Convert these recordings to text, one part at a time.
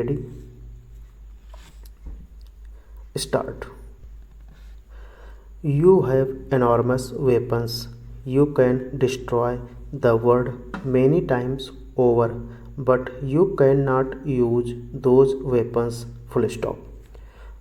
ready? Start. You have enormous weapons. You can destroy the world many times over, but you cannot use those weapons full stop.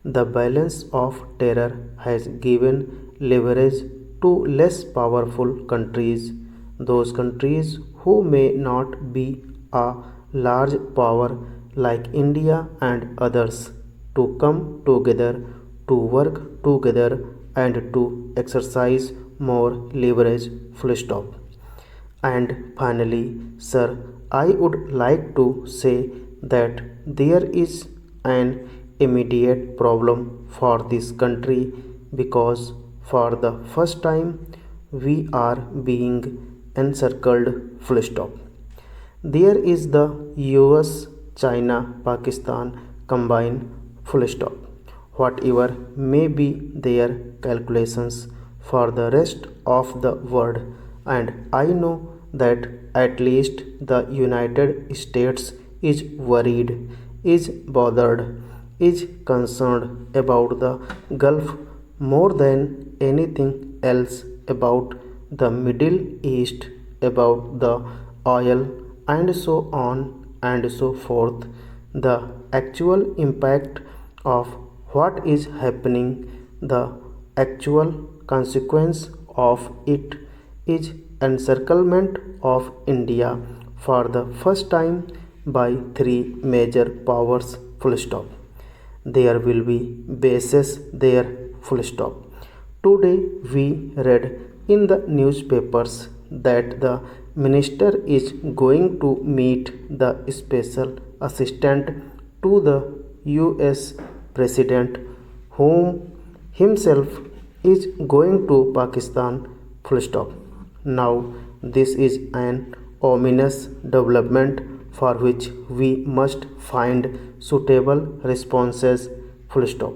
The balance of terror has given leverage to less powerful countries, those countries who may not be a large power like India and others, to come together, to work together, and to exercise more leverage. Full stop. And finally, sir, I would like to say that there is an immediate problem for this country because for the first time we are being encircled. Full stop. There is the US, China, Pakistan combined. Full stop. Whatever may be their calculations for the rest of the world, and I know that at least the United States is worried, is bothered, is concerned about the Gulf more than anything else, about the Middle East, about the oil, and so on and so forth. The actual impact of what is happening, the actual consequence of it, is encirclement of India for the first time by three major powers. Full stop. There will be bases there. Full stop. Today we read in the newspapers that the minister is going to meet the special assistant to the US president, whom himself is going to Pakistan. Full stop. Now this is an ominous development for which we must find suitable responses. Full stop.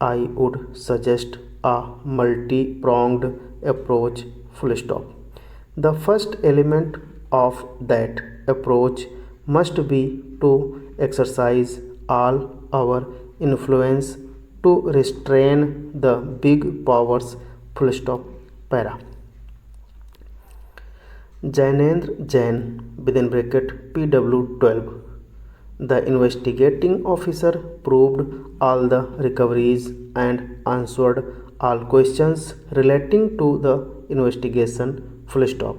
I would suggest a multi-pronged approach. Full stop. The first element of that approach must be to exercise all our influence to restrain the big powers. Full stop. Para. Jainendra Jain within bracket PW12. The investigating officer proved all the recoveries and answered all questions relating to the investigation. Full stop.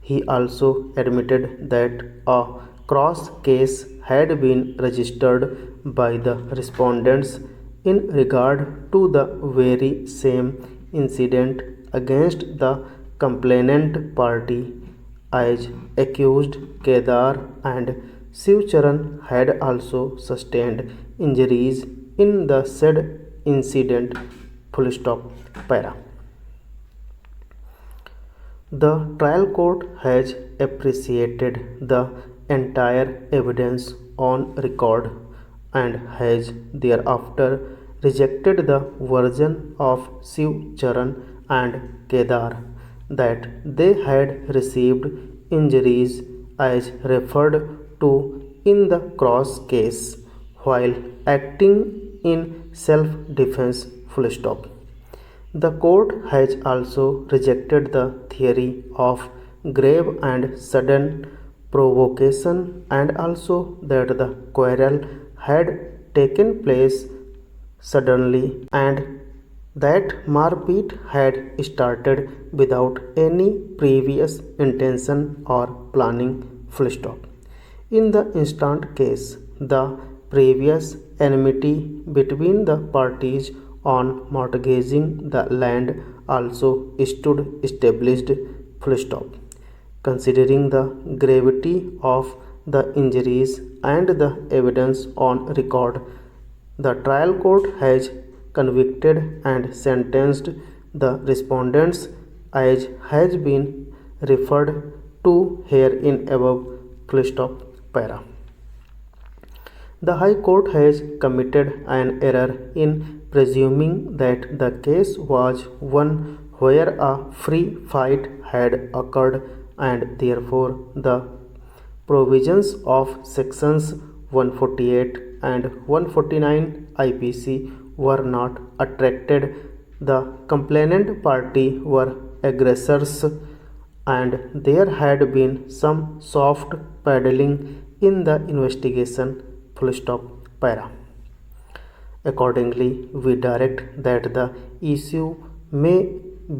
He also admitted that a cross case had been registered by the respondents in regard to the very same incident against the complainant party, as accused Kedar and Shivcharan had also sustained injuries in the said incident. Full stop. Para. The trial court has appreciated the entire evidence on record and has thereafter rejected the version of Shivcharan and Kedar that they had received injuries as referred to in the cross case while acting in self-defense. Full stop. The court has also rejected the theory of grave and sudden provocation and also that the quarrel had taken place suddenly and that Marpeet had started without any previous intention or planning. Full stop. In the instant case, the previous enmity between the parties on mortgaging the land also stood established. Full stop. Considering the gravity of the injuries and the evidence on record, the trial court has convicted and sentenced the respondents as has been referred to herein above. Full stop. Para. The High Court has committed an error in presuming that the case was one where a free fight had occurred and therefore the provisions of sections 148 and 149 IPC were not attracted. The complainant party were aggressors and there had been some soft peddling in the investigation. Full stop. Para. Accordingly, we direct that the issue may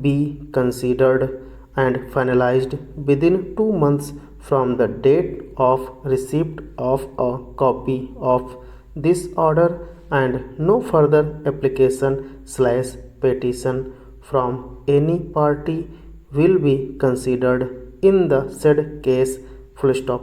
be considered and finalized within 2 months from the date of receipt of a copy of this order, and no further application/petition from any party will be considered in the said case. Full stop.